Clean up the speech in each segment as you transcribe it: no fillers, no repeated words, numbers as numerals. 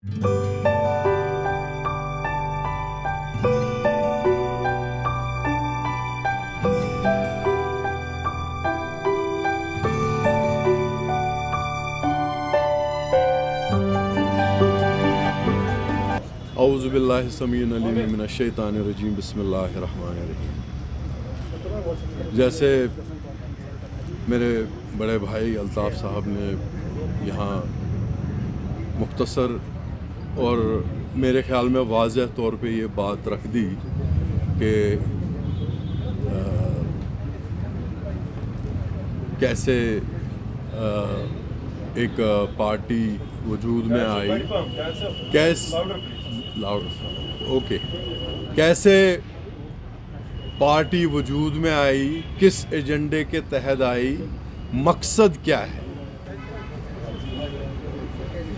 اعوذ باللہ السمیع العلیم من الشیطان الرجیم بسم اللہ الرحمن الرحیم۔ جیسے میرے بڑے بھائی الطاف صاحب نے یہاں مختصر اور میرے خیال میں واضح طور پہ یہ بات رکھ دی کہ کیسے ایک پارٹی وجود میں آئی، کیسے پارٹی وجود میں آئی، کس ایجنڈے کے تحت آئی، مقصد کیا ہے۔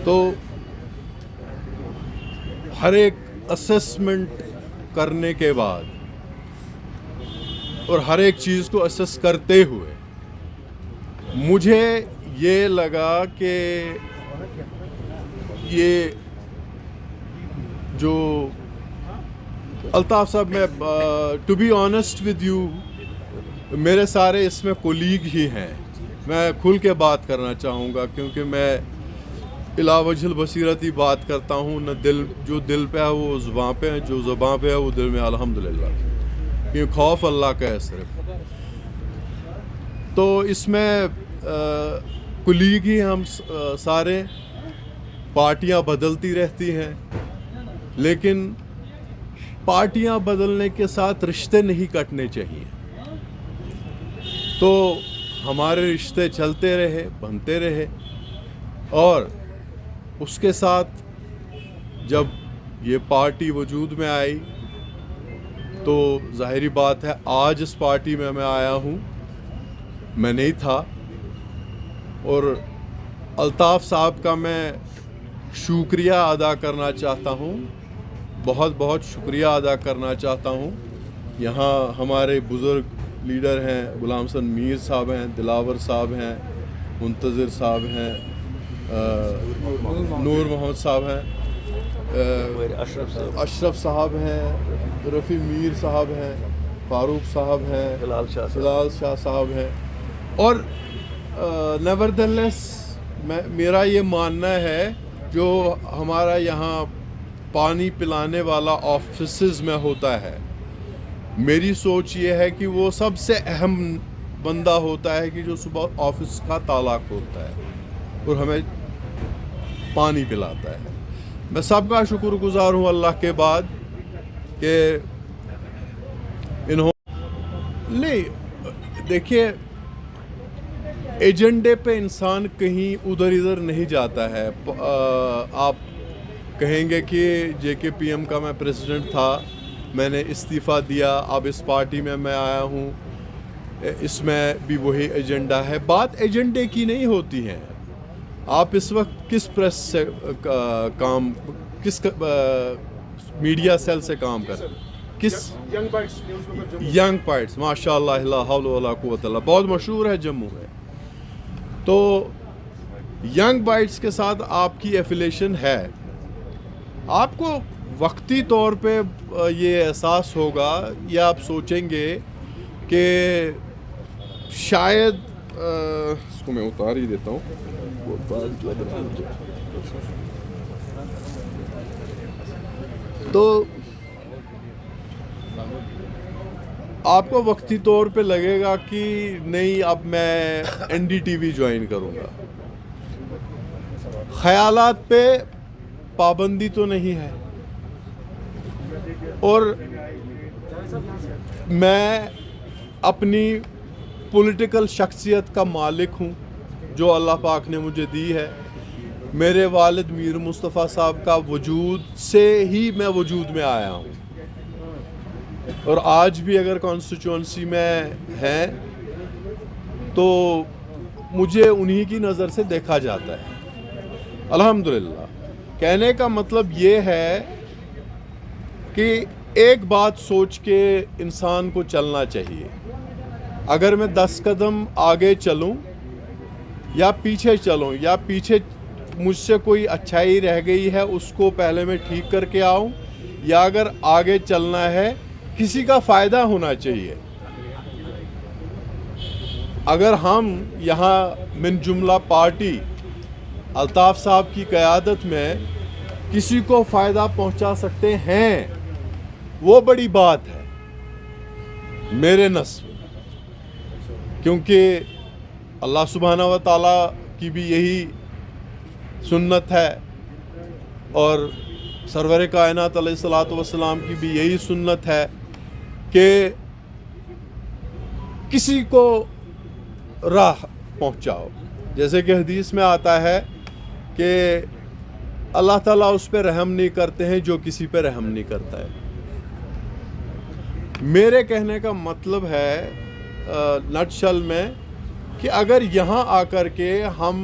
تو ہر ایک اسسمنٹ کرنے کے بعد اور ہر ایک چیز کو اسس کرتے ہوئے مجھے یہ لگا کہ یہ جو الطاف صاحب، میں to be honest with you, میرے سارے اس میں کولیگ ہی ہیں، میں کھل کے بات کرنا چاہوں گا کیونکہ میں الا وجہ البصیرت ہی بات کرتا ہوں، نہ دل، جو دل پہ ہے وہ زباں پہ ہے، جو زباں پہ ہے وہ دل میں، الحمدللہ، کیونکہ خوف اللہ کا ہے صرف۔ تو اس میں کولیگ ہی ہم سارے، پارٹیاں بدلتی رہتی ہیں لیکن پارٹیاں بدلنے کے ساتھ رشتے نہیں کٹنے چاہیے۔ تو ہمارے رشتے چلتے رہے، بنتے رہے، اور اس کے ساتھ جب یہ پارٹی وجود میں آئی تو ظاہری بات ہے آج اس پارٹی میں آیا ہوں، میں نہیں تھا، اور الطاف صاحب کا میں شکریہ ادا کرنا چاہتا ہوں، بہت بہت شکریہ ادا کرنا چاہتا ہوں۔ یہاں ہمارے بزرگ لیڈر ہیں، غلام حسن میر صاحب ہیں، دلاور صاحب ہیں، منتظر صاحب ہیں، نور محمد صاحب ہیں، اشرف صاحب ہیں، رفیع میر صاحب ہیں، فاروق صاحب ہیں، ہلال شاہ صاحب ہیں، اور نیوردلیس میرا یہ ماننا ہے جو ہمارا یہاں پانی پلانے والا آفیسز میں ہوتا ہے، میری سوچ یہ ہے کہ وہ سب سے اہم بندہ ہوتا ہے کہ جو صبح آفس کا تالا کھولتا ہے اور ہمیں پانی پلاتا ہے۔ میں سب کا شکر گزار ہوں اللہ کے بعد کہ انہوں نہیں، دیکھیے ایجنڈے پہ انسان کہیں ادھر ادھر نہیں جاتا ہے۔ آپ کہیں گے کہ جے کے پی ایم کا میں پریزیڈنٹ تھا، میں نے استعفیٰ دیا، اب اس پارٹی میں آیا ہوں، اس میں بھی وہی ایجنڈا ہے۔ بات ایجنڈے کی نہیں ہوتی ہے، آپ اس وقت کس پریس سے کام، کس میڈیا سیل سے کام کر، کس ینگ بائٹس، ماشاء اللہ، لا حول ولا قوت الا، بہت مشہور ہے جموں میں۔ تو ینگ بائٹس کے ساتھ آپ کی ایفیلیشن ہے، آپ کو وقتی طور پہ یہ احساس ہوگا یا آپ سوچیں گے کہ شاید اس کو میں اتار ہی دیتا ہوں، تو آپ کو وقتی طور پہ لگے گا کہ نہیں اب میں N D T V join کروں گا۔ خیالات پہ پابندی تو نہیں ہے، اور میں اپنی پولیٹیکل شخصیت کا مالک ہوں جو اللہ پاک نے مجھے دی ہے۔ میرے والد میر مصطفیٰ صاحب کا وجود سے ہی میں وجود میں آیا ہوں، اور آج بھی اگر کانسٹیچوئنسی میں ہیں تو مجھے انہی کی نظر سے دیکھا جاتا ہے، الحمدللہ۔ کہنے کا مطلب یہ ہے کہ ایک بات سوچ کے انسان کو چلنا چاہیے، اگر میں 10 قدم آگے چلوں یا پیچھے چلوں، یا پیچھے مجھ سے کوئی اچھائی رہ گئی ہے اس کو پہلے میں ٹھیک کر کے آؤں، یا اگر آگے چلنا ہے کسی کا فائدہ ہونا چاہیے. اگر ہم یہاں من جملہ پارٹی الطاف صاحب کی قیادت میں کسی کو فائدہ پہنچا سکتے ہیں وہ بڑی بات ہے میرے نصب، کیونکہ اللہ سبحانہ و تعالیٰ کی بھی یہی سنت ہے اور سرور کائنات علیہ الصلوۃ والسلام کی بھی یہی سنت ہے کہ کسی کو راہ پہنچاؤ. جیسے کہ حدیث میں آتا ہے کہ اللہ تعالیٰ اس پہ رحم نہیں کرتے ہیں جو کسی پہ رحم نہیں کرتا ہے. میرے کہنے کا مطلب ہے نٹ شل میں کہ اگر یہاں آ کر کے ہم